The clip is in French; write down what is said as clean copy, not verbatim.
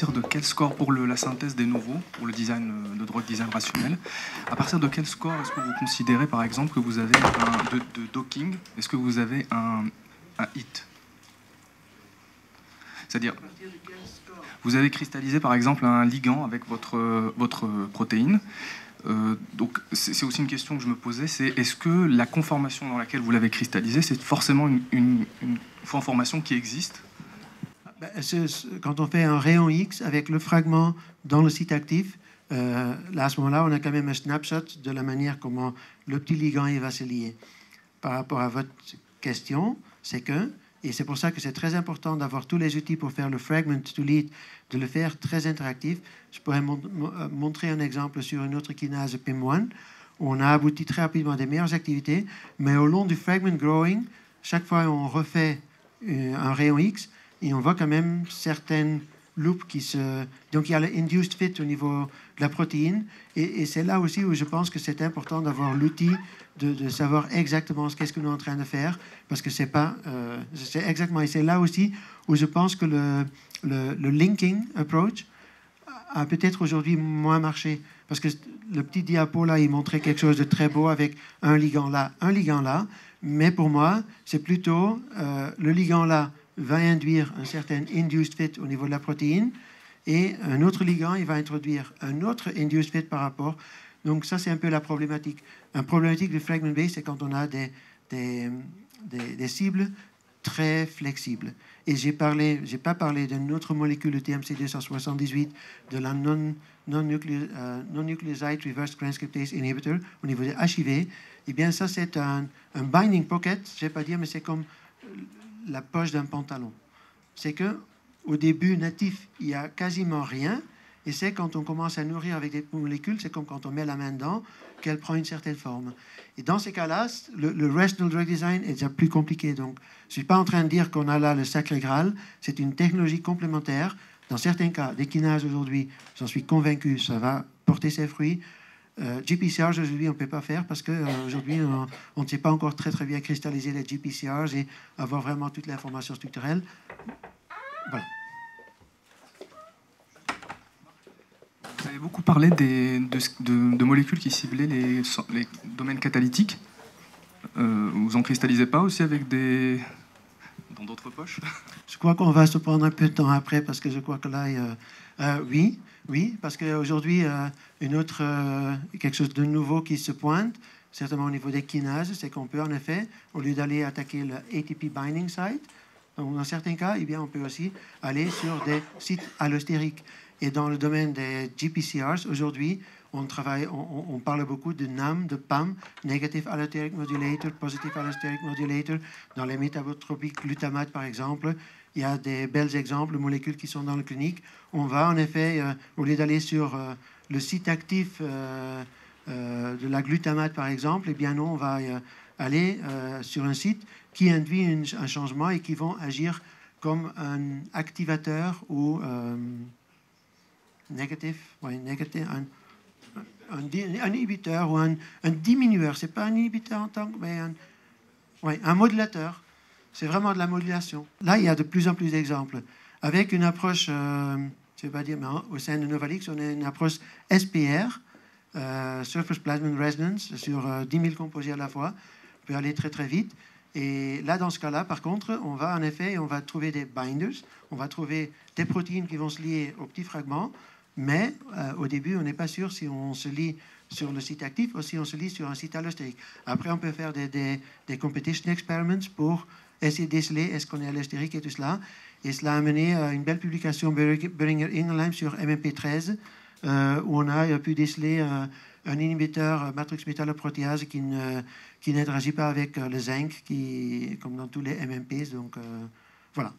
partir de quel score pour la synthèse des nouveaux, pour le design, le drug design rationnel, à partir de quel score est-ce que vous considérez par exemple que vous avez de docking, est-ce que vous avez un hit? C'est-à-dire, vous avez cristallisé par exemple un ligand avec votre protéine. Donc c'est aussi une question que je me posais, c'est est-ce que la conformation dans laquelle vous l'avez cristallisé, c'est forcément une conformation qui existe? Quand on fait un rayon X avec le fragment dans le site actif, là, à ce moment-là, on a quand même un snapshot de la manière comment le petit ligand il va se lier. Par rapport à votre question, c'est que, et c'est pour ça que c'est très important d'avoir tous les outils pour faire le fragment to lead, de le faire très interactif. Je pourrais montrer un exemple sur une autre kinase PIM1, où on a abouti très rapidement à des meilleures activités, mais au long du fragment growing, chaque fois on refait un rayon X, et on voit quand même certaines loops qui se... Donc il y a le induced fit au niveau de la protéine, et c'est là aussi où je pense que c'est important d'avoir l'outil de savoir exactement ce qu'est-ce que nous sommes en train de faire, parce que c'est pas... c'est exactement... Et c'est là aussi où je pense que le linking approach a peut-être aujourd'hui moins marché, parce que le petit diapo là, il montrait quelque chose de très beau avec un ligand là, mais pour moi, c'est plutôt le ligand là va induire un certain induced fit au niveau de la protéine, et un autre ligand, il va introduire un autre induced fit par rapport. Donc ça, c'est un peu la problématique. La problématique du fragment-based, c'est quand on a des cibles très flexibles. Et j'ai pas parlé d'une autre molécule de TMC 278, de la non-nucleoside reverse transcriptase inhibitor au niveau de HIV. Eh bien, ça, c'est un binding pocket, je vais pas dire, mais c'est comme la poche d'un pantalon. C'est que au début natif, il y a quasiment rien, et c'est quand on commence à nourrir avec des molécules, c'est comme quand on met la main dedans, qu'elle prend une certaine forme. Et dans ces cas-là, le rational drug design est déjà plus compliqué. Donc, je suis pas en train de dire qu'on a là le sacré Graal. C'est une technologie complémentaire. Dans certains cas, des kinases aujourd'hui, j'en suis convaincu, ça va porter ses fruits. GPCRs, aujourd'hui, on ne peut pas faire parce qu'aujourd'hui, on ne sait pas encore très bien cristalliser les GPCRs et avoir vraiment toute l'information structurelle. Voilà. Vous avez beaucoup parlé de molécules qui ciblaient les domaines catalytiques. Vous en cristallisez pas aussi avec dans d'autres poches? Je crois qu'on va se prendre un peu de temps après parce que je crois que là, oui, parce qu'aujourd'hui, quelque chose de nouveau qui se pointe, certainement au niveau des kinases, c'est qu'on peut en effet, au lieu d'aller attaquer le ATP binding site, dans certains cas, eh bien, on peut aussi aller sur des sites allostériques. Et dans le domaine des GPCRs, aujourd'hui, on parle beaucoup de NAM, de PAM, Negative Allosteric Modulator, Positive Allosteric Modulator, dans les métabotropiques glutamate, par exemple. Il y a des belles exemples de molécules qui sont dans le clinique. On va, en effet, au lieu d'aller sur le site actif de la glutamate, par exemple, eh bien, non, on va aller sur un site qui induit un changement et qui vont agir comme un activateur ou un inhibiteur ou un diminueur. C'est pas un inhibiteur en tant que, mais un modulateur. C'est vraiment de la modulation. Là, il y a de plus en plus d'exemples. Avec une approche, je ne vais pas dire, mais au sein de Novalix, on a une approche SPR, Surface Plasmon Resonance, sur 10 000 composés à la fois. On peut aller très très vite. Et là, dans ce cas-là, par contre, on va en effet, on va trouver des binders, on va trouver des protéines qui vont se lier aux petits fragments, mais au début, on n'est pas sûr si on se lie sur le site actif ou si on se lie sur un site allostérique. Après, on peut faire des competition experiments pour essayer de déceler est-ce qu'on est allostérique et tout cela. Et cela a amené à une belle publication Boehringer-Ingelheim sur MMP13, où on a pu déceler un inhibiteur matrix métalloprotéase qui n'interagit pas avec le zinc, comme dans tous les MMPs. Donc, voilà.